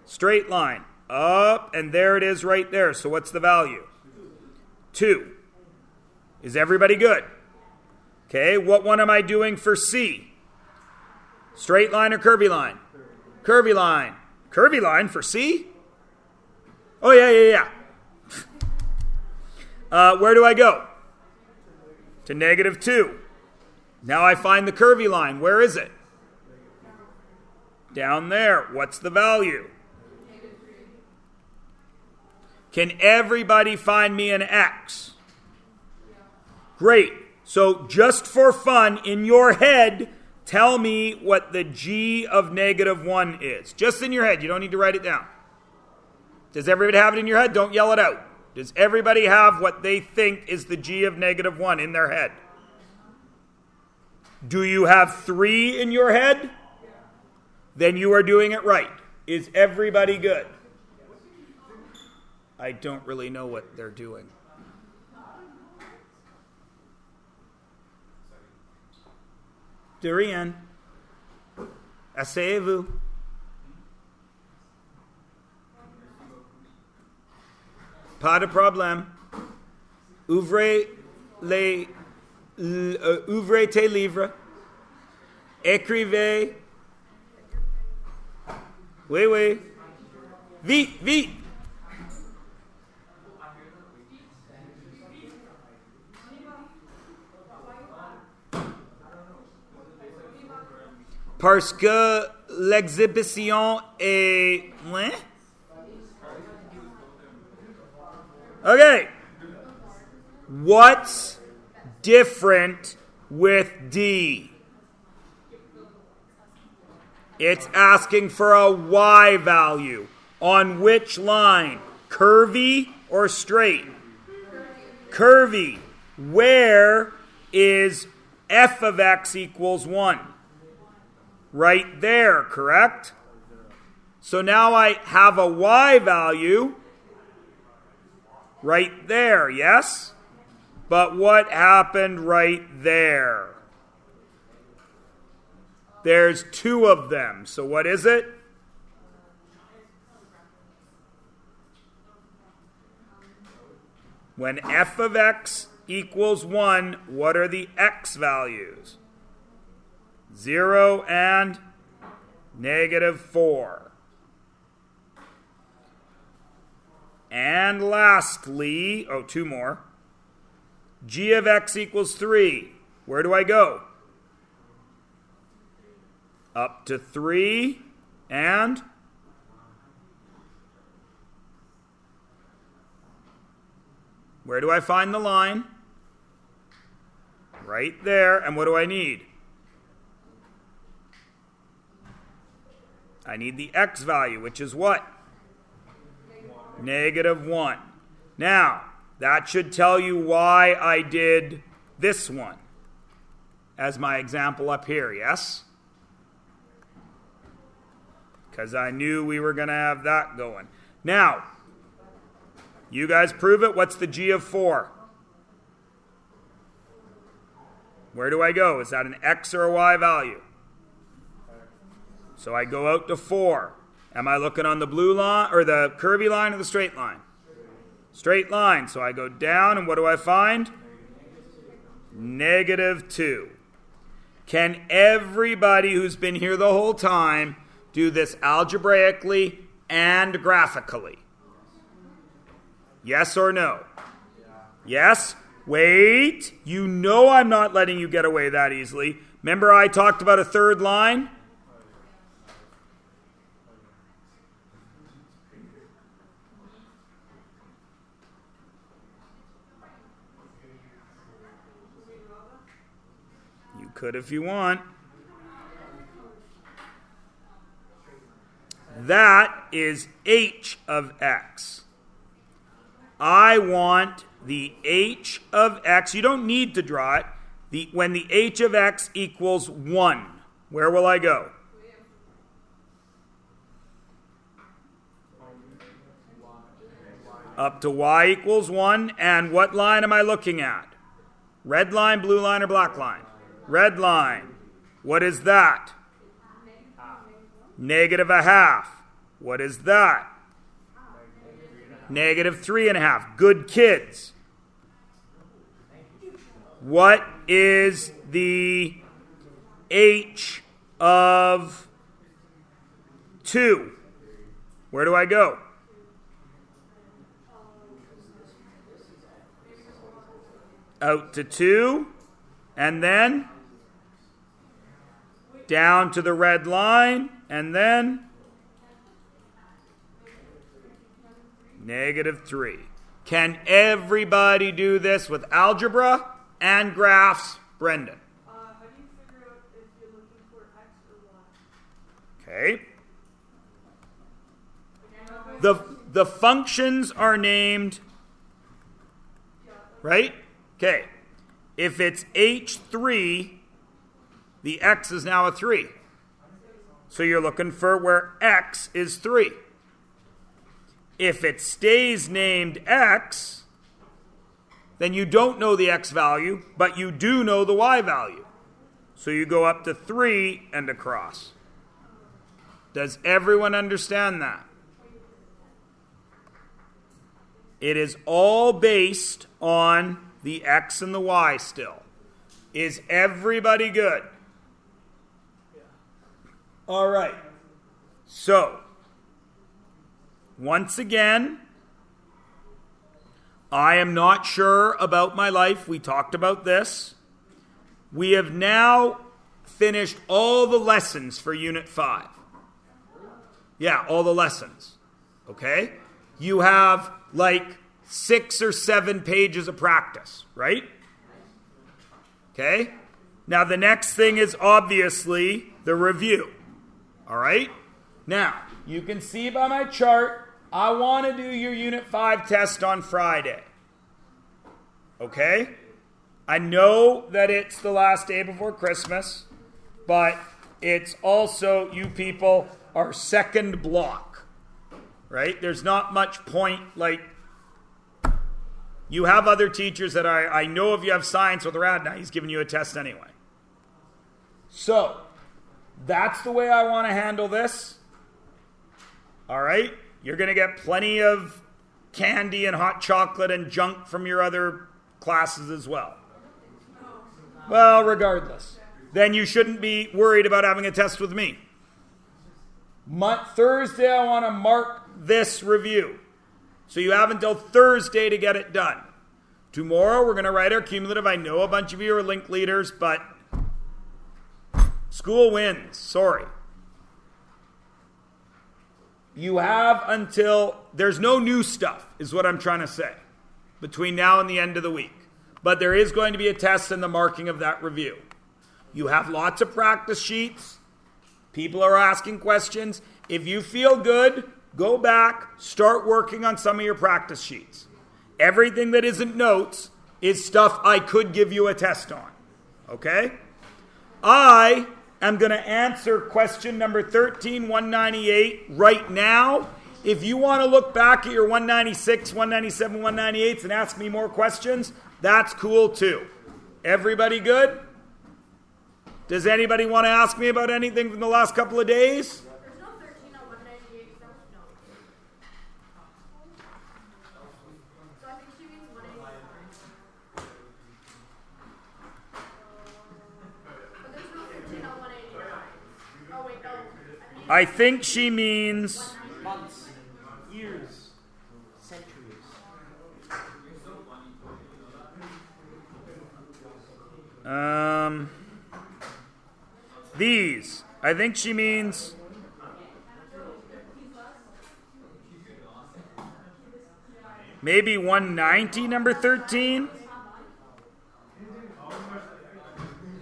Straight line. Up, and there it is right there. So what's the value? 2. Is everybody good? Okay, what one am I doing for C? Straight line or curvy line? Curvy line. Curvy line for C? Oh, yeah. Where do I go? To negative 2. Now I find the curvy line. Where is it? Down there. What's the value? Can everybody find me an x? Great. So just for fun, in your head, tell me what the g of negative 1 is. Just in your head. You don't need to write it down. Does everybody have it in your head? Don't yell it out. Does everybody have what they think is the g of negative 1 in their head? Do you have 3 in your head? Then you are doing it right. Is everybody good? I don't really know what they're doing. De rien. Asseyez-vous. Pas de problème. Ouvrez tes livres. Écrivez. Oui. Vite. Parce que l'exhibition est... Okay. What's different with D? It's asking for a y value. On which line? Curvy or straight? Curvy. Where is f of x equals 1? Right there, correct? So now I have a y value right there, yes? But what happened right there? There's two of them. So what is it? When f of x equals 1, what are the x values? 0 and -4. And lastly, two more. G of x equals 3. Where do I go? Up to 3 and where do I find the line? Right there. And what do I need? I need the x value, which is what? -1. Now, that should tell you why I did this one as my example up here, yes? Because I knew we were going to have that going. Now, you guys prove it. What's the g of 4? Where do I go? Is that an x or a y value? So I go out to 4. Am I looking on the blue line or the curvy line or the straight line? Straight line. So I go down and what do I find? -2. Can everybody who's been here the whole time do this algebraically and graphically? Yes or no? Yes? Wait. You know I'm not letting you get away that easily. Remember I talked about a third line? You could if you want. That is h of x. I want the h of x. You don't need to draw it. When the h of x equals 1, where will I go? Up to y equals 1. And what line am I looking at? Red line, blue line, or black line? Red line. What is that? -0.5. What is that? -3.5. Good kids. What is the h of 2? Where do I go? Out to 2, and then down to the red line, and then -3. Can everybody do this with algebra and graphs? Brendan. How do you figure out if you're looking for x or y? Okay. The functions are named, right? Okay. If it's h3, the x is now a 3. So you're looking for where x is 3. If it stays named x, then you don't know the x value, but you do know the y value. So you go up to 3 and across. Does everyone understand that? It is all based on the x and the y still. Is everybody good? All right. So, once again, I am not sure about my life. We talked about this. We have now finished all the lessons for Unit 5. Yeah, all the lessons. Okay? You have like 6 or 7 pages of practice, right? Okay? Now the next thing is obviously the review. All right? Now, you can see by my chart, I want to do your Unit 5 test on Friday. Okay? I know that it's the last day before Christmas, but it's also, you people are second block. Right? There's not much point, like, you have other teachers that I know if you have science with Rad now, he's giving you a test anyway. So, That's the way I want to handle this. All right? You're going to get plenty of candy and hot chocolate and junk from your other classes as well. Well, regardless. Then you shouldn't be worried about having a test with me. Thursday, I want to mark this review. So you have until Thursday to get it done. Tomorrow, we're going to write our cumulative. I know a bunch of you are link leaders, but school wins. Sorry. You have until, there's no new stuff, is what I'm trying to say, between now and the end of the week. But there is going to be a test and the marking of that review. You have lots of practice sheets. People are asking questions. If you feel good, go back, start working on some of your practice sheets. Everything that isn't notes is stuff I could give you a test on. Okay? I am going to answer question number 13, 198 right now. If you want to look back at your 196, 197, 198s and ask me more questions, that's cool too. Everybody good? Does anybody want to ask me about anything from the last couple of days? There's no 13 on 198, so no. So I think she means 189. But there's no 13 on 189. Oh, wait, no. I think she means... Months, years, centuries. These. I think she means... maybe 190, number 13?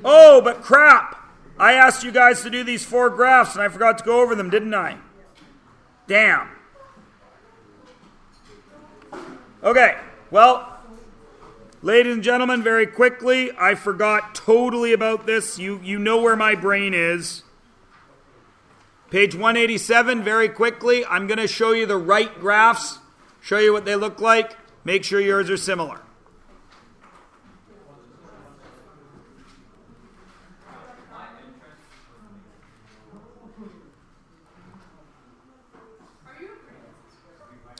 Oh, but crap! I asked you guys to do these 4 graphs and I forgot to go over them, didn't I? Damn. Okay, well... ladies and gentlemen, very quickly, I forgot totally about this. You know where my brain is. Page 187, very quickly, I'm going to show you the right graphs, show you what they look like. Make sure yours are similar.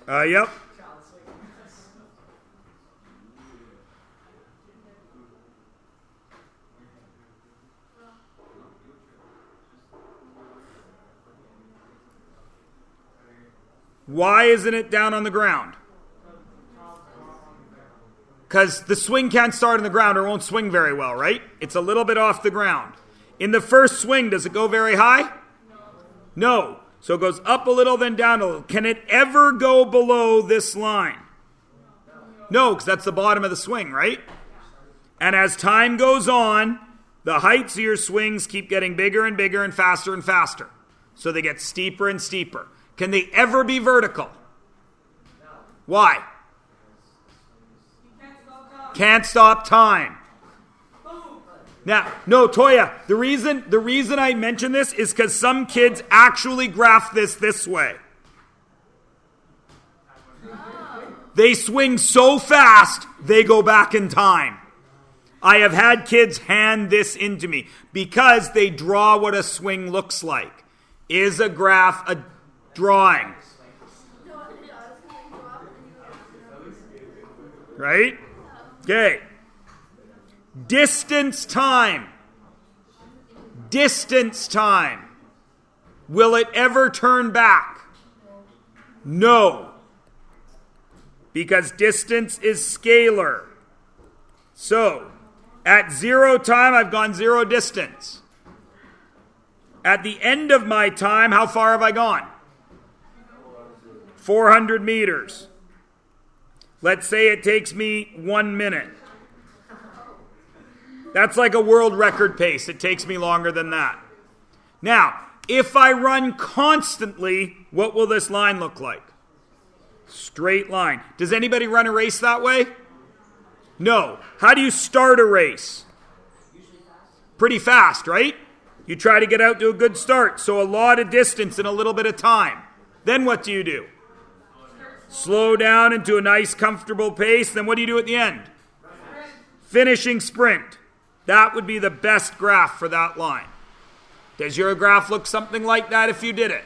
Yep. Why isn't it down on the ground? Because the swing can't start on the ground or it won't swing very well, right? It's a little bit off the ground. In the first swing, does it go very high? No. So it goes up a little, then down a little. Can it ever go below this line? No, because that's the bottom of the swing, right? And as time goes on, the heights of your swings keep getting bigger and bigger and faster. So they get steeper and steeper. Can they ever be vertical? Why? Can't stop time. Now, no, Toya, the reason I mention this is because some kids actually graph this way. They swing so fast, they go back in time. I have had kids hand this into me because they draw what a swing looks like. Is a graph a drawing? Right? Okay. Distance time. Distance time. Will it ever turn back? No. Because distance is scalar. So, at 0 time, I've gone 0 distance. At the end of my time, how far have I gone? 400 meters. Let's say it takes me 1 minute. That's like a world record pace. It takes me longer than that. Now, if I run constantly, what will this line look like? Straight line. Does anybody run a race that way? No. How do you start a race? Pretty fast, right? You try to get out to a good start. So a lot of distance in a little bit of time. Then what do you do? Slow down into a nice, comfortable pace. Then what do you do at the end? Finishing sprint. That would be the best graph for that line. Does your graph look something like that if you did it?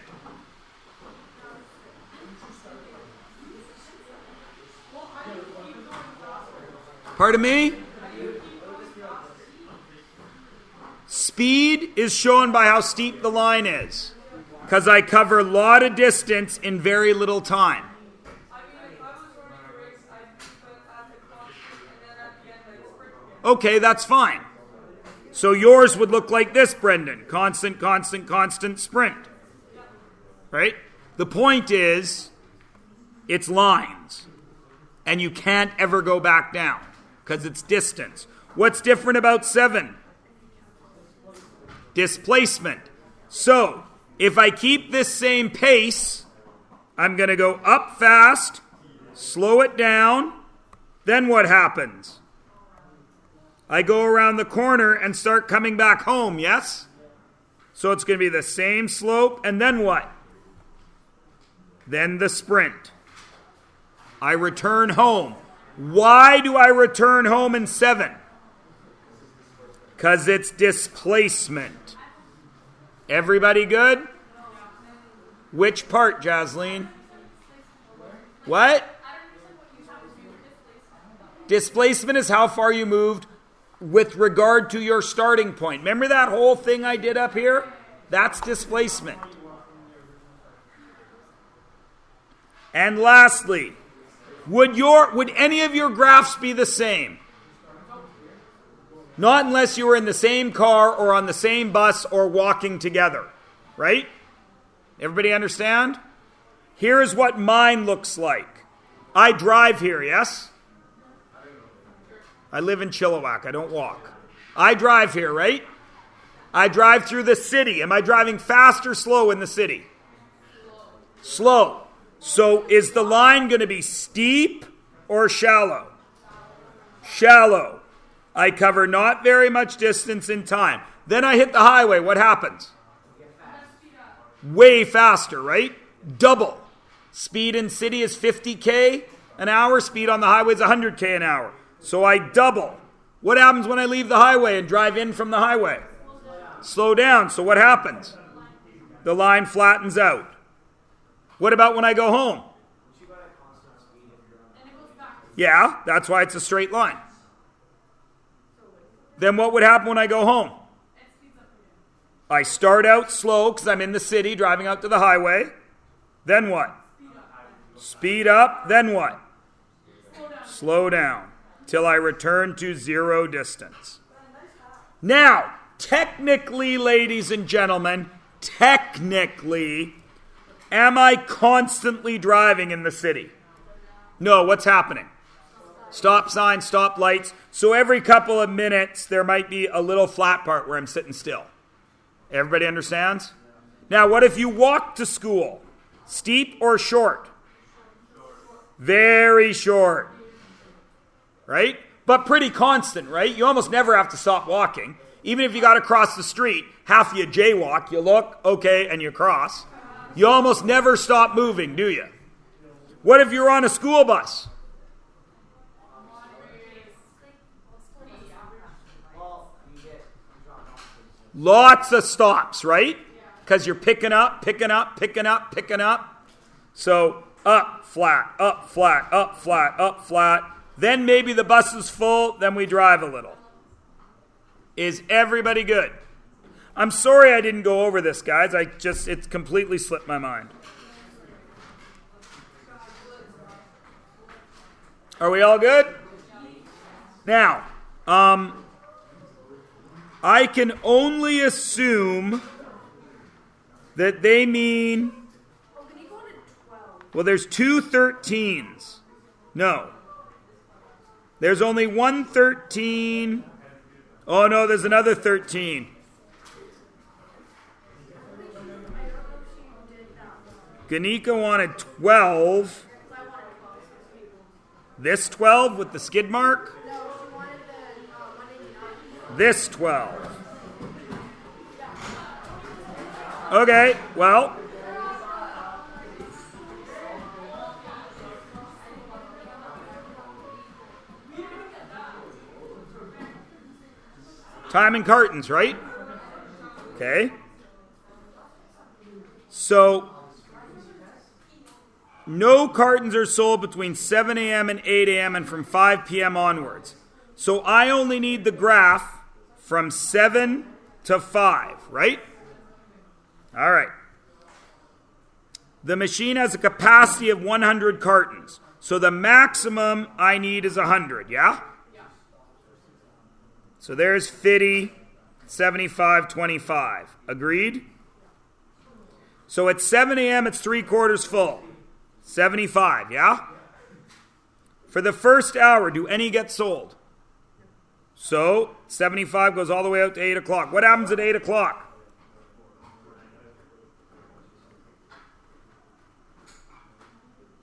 Pardon me? Speed is shown by how steep the line is, because I cover a lot of distance in very little time. Okay, that's fine. So yours would look like this, Brendan. Constant, constant, constant sprint. Right? The point is, it's lines. And you can't ever go back down, because it's distance. What's different about 7? Displacement. So, if I keep this same pace, I'm going to go up fast, slow it down, then what happens? I go around the corner and start coming back home, yes? So it's going to be the same slope, and then what? Then the sprint. I return home. Why do I return home in 7? Because it's displacement. Everybody good? Which part, Jasleen? What? Displacement is how far you moved with regard to your starting point. Remember that whole thing I did up here? That's displacement. And lastly, would any of your graphs be the same? Not unless you were in the same car or on the same bus or walking together, right? Everybody understand? Here's what mine looks like. I drive here, yes? I live in Chilliwack. I don't walk. I drive here, right? I drive through the city. Am I driving fast or slow in the city? Slow. So is the line going to be steep or shallow? Shallow. I cover not very much distance in time. Then I hit the highway. What happens? Way faster, right? Double. Speed in city is 50k an hour. Speed on the highway is 100k an hour. So I double. What happens when I leave the highway and drive in from the highway? Slow down. So what happens? The line flattens out. What about when I go home? Yeah, that's why it's a straight line. Then what would happen when I go home? I start out slow because I'm in the city driving out to the highway. Then what? Speed up. Then what? Slow down till I return to 0 distance. Now, technically, ladies and gentlemen, technically, am I constantly driving in the city? No, what's happening? Stop signs, stop lights. So every couple of minutes, there might be a little flat part where I'm sitting still. Everybody understands? Now, what if you walk to school? Steep or short? Very short. Right? But pretty constant, right? You almost never have to stop walking. Even if you got to cross the street, half of you jaywalk, you look, okay, and you cross. You almost never stop moving, do you? What if you're on a school bus? Lots of stops, right? Because you're picking up, picking up, picking up, picking up. So up, flat, up, flat, up, flat, up, flat. Then maybe the bus is full, then we drive a little. Is everybody good? I'm sorry I didn't go over this, guys. It's completely slipped my mind. Are we all good? Now, I can only assume that they mean, well, there's 2 13s. No. There's only 1 13. Oh, no, there's another 13. Ganika wanted 12. This 12 with the skid mark? This 12. Okay, well. Time and cartons, right? Okay. So, no cartons are sold between 7 a.m. and 8 a.m. and from 5 p.m. onwards. So I only need the graph from 7 to 5, right? All right. The machine has a capacity of 100 cartons. So the maximum I need is 100, yeah? So there's 50, 75, 25. Agreed? So at 7 a.m. it's 3/4 full. 75, yeah? For the first hour, do any get sold? So 75 goes all the way out to 8 o'clock. What happens at 8 o'clock?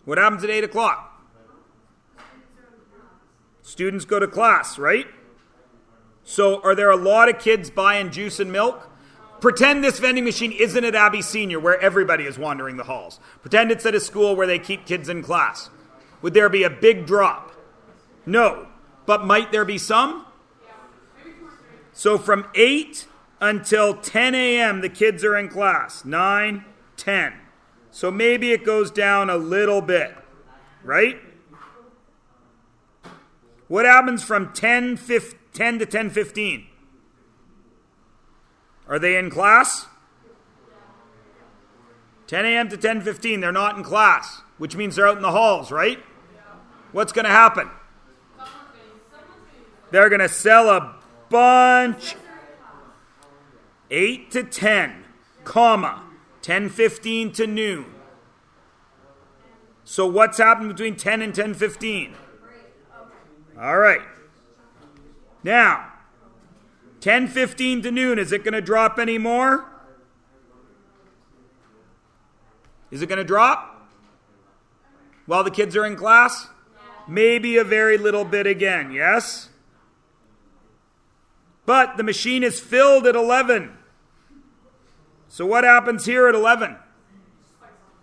What happens at 8 o'clock? Students go to class, right? So are there a lot of kids buying juice and milk? Pretend this vending machine isn't at Abbey Senior where everybody is wandering the halls. Pretend it's at a school where they keep kids in class. Would there be a big drop? No. But might there be some? So from 8 until 10 a.m. the kids are in class. 9, 10. So maybe it goes down a little bit, right? What happens from 10 to 10:15? Are they in class? 10 a.m. to 10:15, they're not in class, which means they're out in the halls, right? What's going to happen? They're going to sell a bunch. 8 to 10, comma, 10:15 to noon. So what's happened between 10 and 10:15? All right. Now, 10:15 to noon, is it going to drop any more? Is it going to drop while the kids are in class? Maybe a very little bit again, yes? But the machine is filled at 11. So what happens here at 11?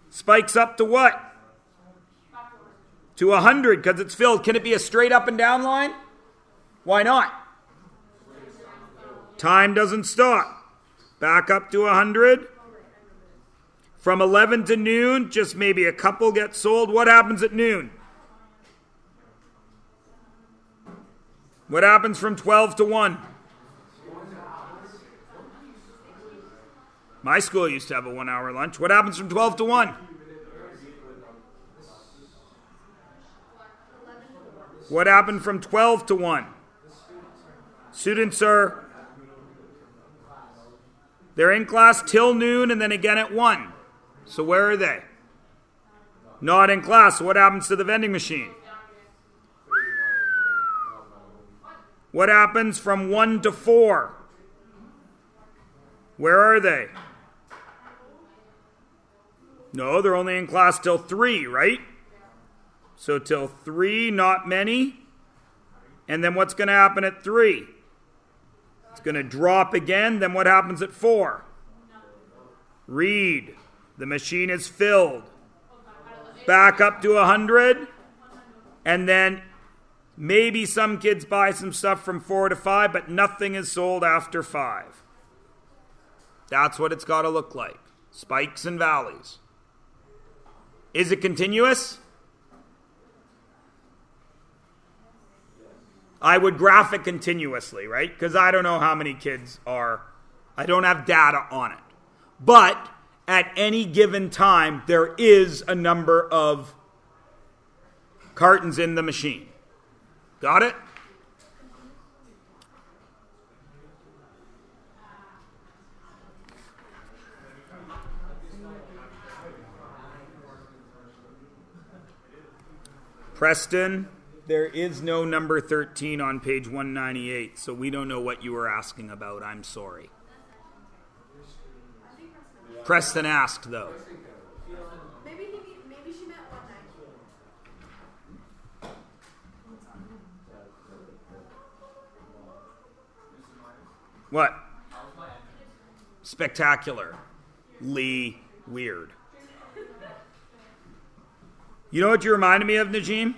Spikes up to what? To 100 because it's filled. Can it be a straight up and down line? Why not? Time doesn't stop. Back up to 100. From 11 to noon, just maybe a couple get sold. What happens at noon? What happens from 12 to 1? My school used to have a 1 hour lunch. What happens from 12 to 1? What happened from 12 to 1? Students they're in class till noon and then again at 1. So where are they? Not in class. So what happens to the vending machine? What happens from 1 to 4? Where are they? No, they're only in class till 3, right? So till 3, not many. And then what's going to happen at 3? It's going to drop again. Then what happens at 4? Read. The machine is filled. Back up to 100. And then maybe some kids buy some stuff from 4 to 5, but nothing is sold after 5. That's what it's got to look like. Spikes and valleys. Is it continuous? I would graph it continuously, right? Because I don't know how many kids I don't have data on it. But at any given time, there is a number of cartons in the machine. Got it? Preston, there is no number 13 on page 198, so we don't know what you were asking about. I'm sorry. Preston asked, though. Maybe she meant 190. What? Spectacular. Lee, weird. You know what you reminded me of, Najim?